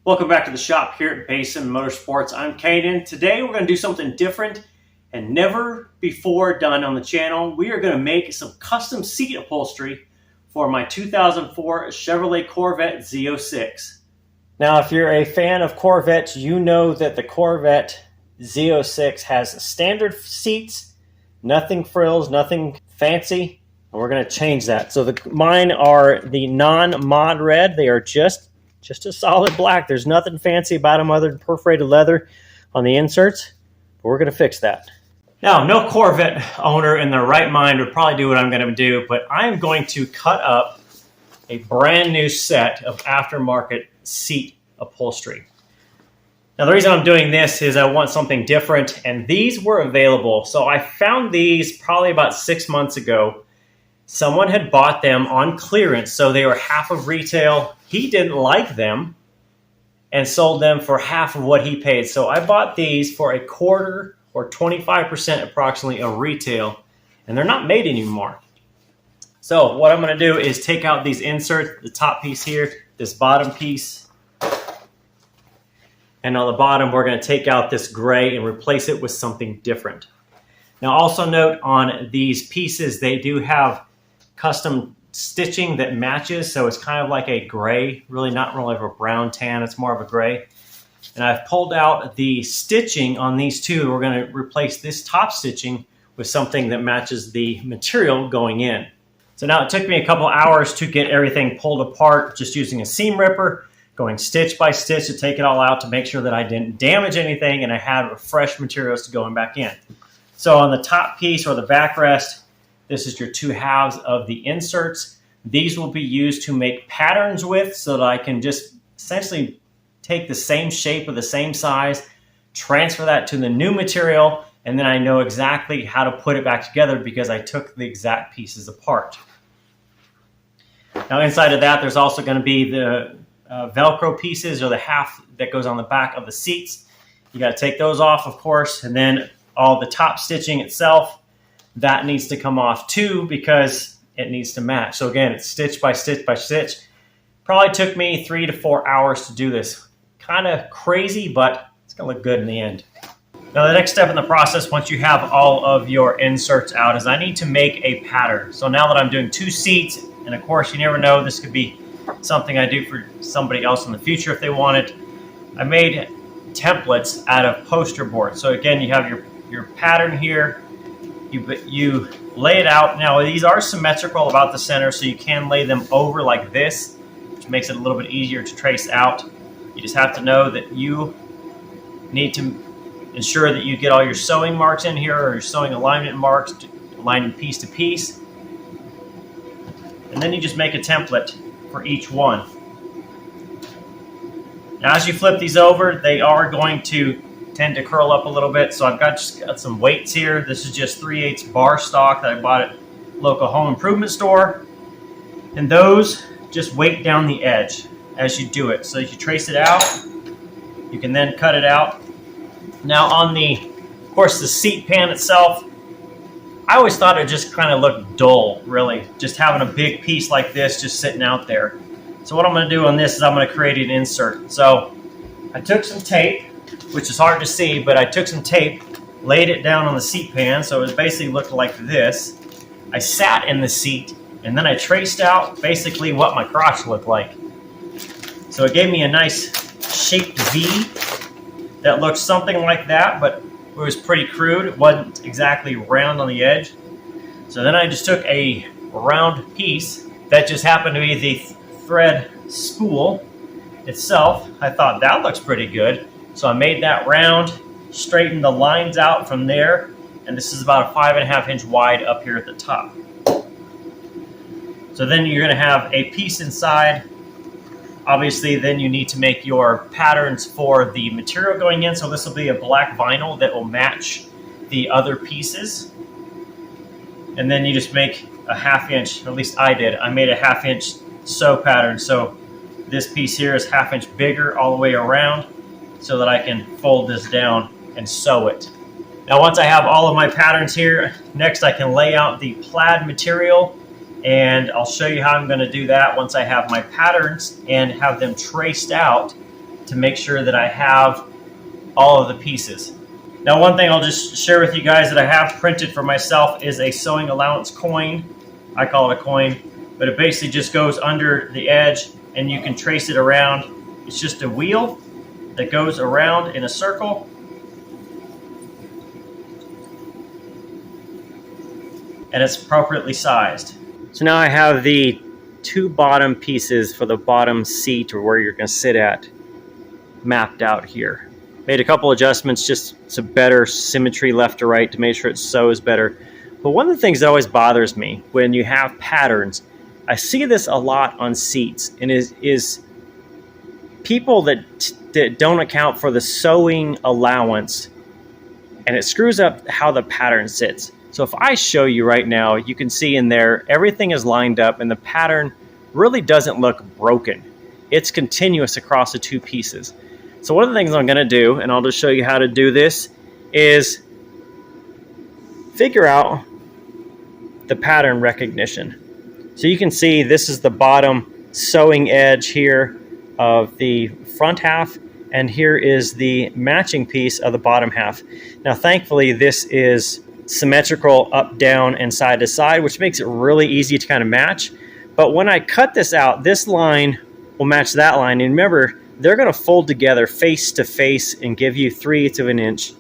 Welcome back to the shop here at Basin Motorsports. I'm Canaan. Today we're going to do something different and never before done on the channel. We are going to make some custom seat upholstery for my 2004 Chevrolet Corvette Z06. Now, if you're a fan of Corvettes, you know that the Corvette Z06 has standard seats, nothing frills, nothing fancy, and we're going to change that. So mine are the non-mod red. They are just a solid black. There's nothing fancy about them other than perforated leather on the inserts, but we're going to fix that. Now, no Corvette owner in their right mind would probably do what I'm going to do, but I'm going to cut up a brand new set of aftermarket seat upholstery. Now, the reason I'm doing this is I want something different, and these were available. So I found these probably about 6 months ago. Someone had bought them on clearance, so they were half of retail. He didn't like them and sold them for half of what he paid. So I bought these for a quarter or 25% approximately of retail, and they're not made anymore. So what I'm going to do is take out these inserts, the top piece here, this bottom piece, and on the bottom we're going to take out this gray and replace it with something different. Now also note on these pieces, they do have custom stitching that matches, so it's kind of like a gray, really not really of a brown tan, it's more of a gray. And I've pulled out the stitching on these two. We're going to replace this top stitching with something that matches the material going in. So now it took me a couple hours to get everything pulled apart, just using a seam ripper, going stitch by stitch to take it all out to make sure that I didn't damage anything and I had fresh materials to going back in. So on the top piece or the backrest, this is your two halves of the inserts. These will be used to make patterns with, so that I can just essentially take the same shape or the same size, transfer that to the new material, and then I know exactly how to put it back together because I took the exact pieces apart. Now inside of that, there's also going to be the Velcro pieces, or the half that goes on the back of the seats. You got to take those off, of course, and then all the top stitching itself, that needs to come off too because it needs to match. So again, it's stitch by stitch by stitch. Probably took me 3 to 4 hours to do this. Kind of crazy, but it's gonna look good in the end. Now the next step in the process, once you have all of your inserts out, is I need to make a pattern. So now that I'm doing 2 seats, and of course you never know, this could be something I do for somebody else in the future if they want it. I made templates out of poster board. So again, you have your pattern here. You lay it out. Now these are symmetrical about the center, so you can lay them over like this, which makes it a little bit easier to trace out. You just have to know that you need to ensure that you get all your sewing marks in here, or your sewing alignment marks, aligning piece to piece. And then you just make a template for each one. Now as you flip these over, they are going to tend to curl up a little bit, so I've just got some weights here. This is just 3/8 bar stock that I bought at local home improvement store, and those just weight down the edge as you do it. So if you trace it out, you can then cut it out. Now on of course the seat pan itself, I always thought it just kind of looked dull, really, just having a big piece like this just sitting out there. So what I'm going to do on this is I'm going to create an insert. So I took some tape, which is hard to see, but I took some tape, laid it down on the seat pan, so it basically looked like this. I sat in the seat, and then I traced out basically what my crotch looked like. So it gave me a nice shaped V that looked something like that, but it was pretty crude. It wasn't exactly round on the edge. So then I just took a round piece that just happened to be the thread spool itself. I thought that looks pretty good. So I made that round, straightened the lines out from there, and this is about a 5.5 inch wide up here at the top. So then you're going to have a piece inside. Obviously, then you need to make your patterns for the material going in. So this will be a black vinyl that will match the other pieces. And then you just make a 1/2 inch, at least I did. I made a 1/2 inch sew pattern. So this piece here is 1/2 inch bigger all the way around, so that I can fold this down and sew it. Now once I have all of my patterns here, next I can lay out the plaid material, and I'll show you how I'm going to do that once I have my patterns and have them traced out to make sure that I have all of the pieces. Now, one thing I'll just share with you guys that I have printed for myself is a sewing allowance coin. I call it a coin, but it basically just goes under the edge and you can trace it around. It's just a wheel that goes around in a circle. And it's appropriately sized. So now I have the two bottom pieces for the bottom seat, or where you're going to sit at, mapped out here. Made a couple adjustments, just some better symmetry left to right to make sure it sews better. But one of the things that always bothers me when you have patterns, I see this a lot on seats, and is people that don't account for the sewing allowance, and it screws up how the pattern sits. So if I show you right now, you can see in there, everything is lined up and the pattern really doesn't look broken. It's continuous across the two pieces. So one of the things I'm going to do, and I'll just show you how to do this, is figure out the pattern recognition. So you can see this is the bottom sewing edge here of the front half, and here is the matching piece of the bottom half. Now thankfully this is symmetrical up, down, and side to side, which makes it really easy to kind of match. But when I cut this out, this line will match that line. And remember, they're going to fold together face to face and give you 3/8 of an inch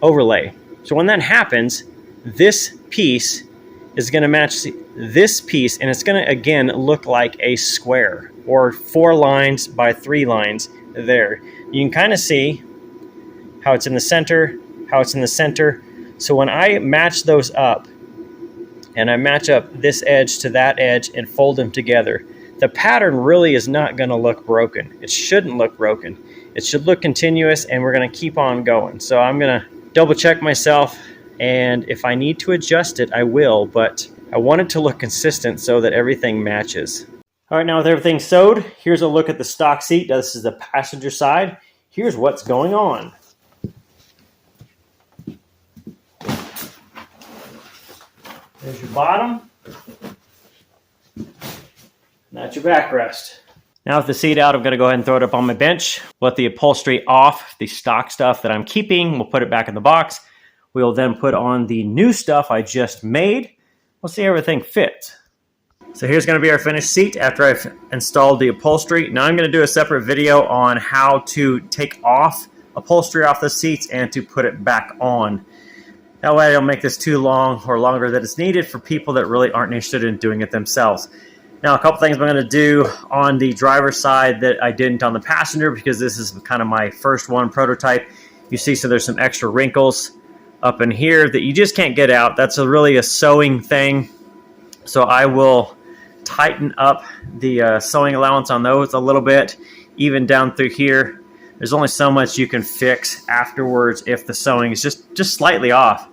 overlay. So when that happens, this piece is going to match this piece, and it's going to again look like a square, or 4 lines by 3 lines there. You can kind of see how it's in the center, how it's in the center. So when I match those up, and I match up this edge to that edge and fold them together, the pattern really is not going to look broken. It shouldn't look broken. It should look continuous, and we're going to keep on going. So I'm going to double check myself, and if I need to adjust it, I will, but I want it to look consistent so that everything matches. All right, now with everything sewed, here's a look at the stock seat. Now, this is the passenger side. Here's what's going on. There's your bottom. That's your backrest. Now with the seat out, I'm going to go ahead and throw it up on my bench. Let the upholstery off, the stock stuff that I'm keeping. We'll put it back in the box. We'll then put on the new stuff I just made. We'll see everything fits. So here's going to be our finished seat after I've installed the upholstery. Now I'm going to do a separate video on how to take off upholstery off the seats and to put it back on. That way I don't make this too long or longer than it's needed for people that really aren't interested in doing it themselves. Now, a couple things I'm going to do on the driver's side that I didn't on the passenger, because this is kind of my first one prototype. You see, so there's some extra wrinkles up in here that you just can't get out. That's really a sewing thing. So I will tighten up the sewing allowance on those a little bit, even down through here. There's only so much you can fix afterwards if the sewing is just slightly off.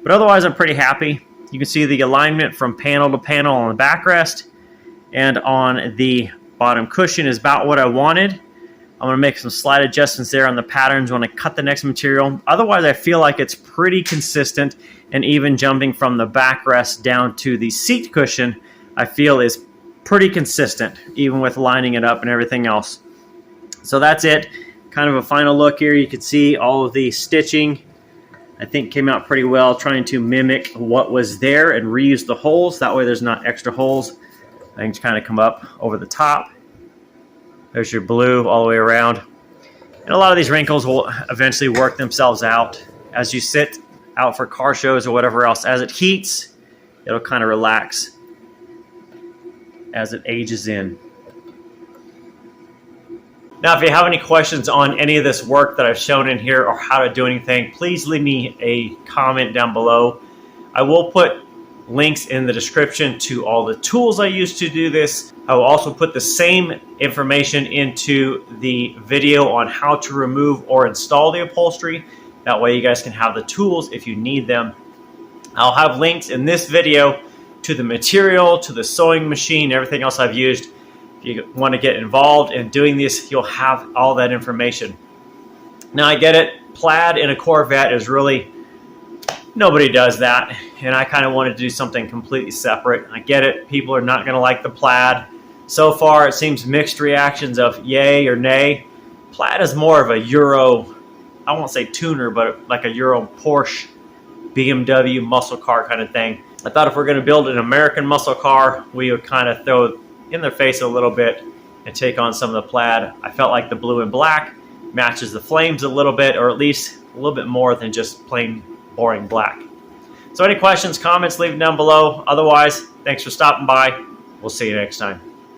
But otherwise, I'm pretty happy. You can see the alignment from panel to panel on the backrest and on the bottom cushion is about what I wanted. I'm going to make some slight adjustments there on the patterns when I cut the next material. Otherwise, I feel like it's pretty consistent, and even jumping from the backrest down to the seat cushion, I feel is pretty consistent, even with lining it up and everything else. So that's it. Kind of a final look here. You can see all of the stitching, I think, came out pretty well, trying to mimic what was there and reuse the holes. That way there's not extra holes. Things kind of come up over the top. There's your blue all the way around. And a lot of these wrinkles will eventually work themselves out as you sit out for car shows or whatever else. As it heats, it'll kind of relax as it ages in. Now, if you have any questions on any of this work that I've shown in here or how to do anything, please leave me a comment down below. I will put links in the description to all the tools I use to do this. I will also put the same information into the video on how to remove or install the upholstery. That way you guys can have the tools if you need them. I'll have links in this video to the material, to the sewing machine, everything else I've used. If you want to get involved in doing this, you'll have all that information. Now, I get it. Plaid in a Corvette is really, nobody does that. And I kind of wanted to do something completely separate. I get it. People are not going to like the plaid. So far, it seems mixed reactions of yay or nay. Plaid is more of a Euro, I won't say tuner, but like a Euro Porsche, BMW muscle car kind of thing. I thought if we're going to build an American muscle car, we would kind of throw it in their face a little bit and take on some of the plaid. I felt like the blue and black matches the flames a little bit, or at least a little bit more than just plain boring black. So any questions, comments, leave them down below. Otherwise, thanks for stopping by. We'll see you next time.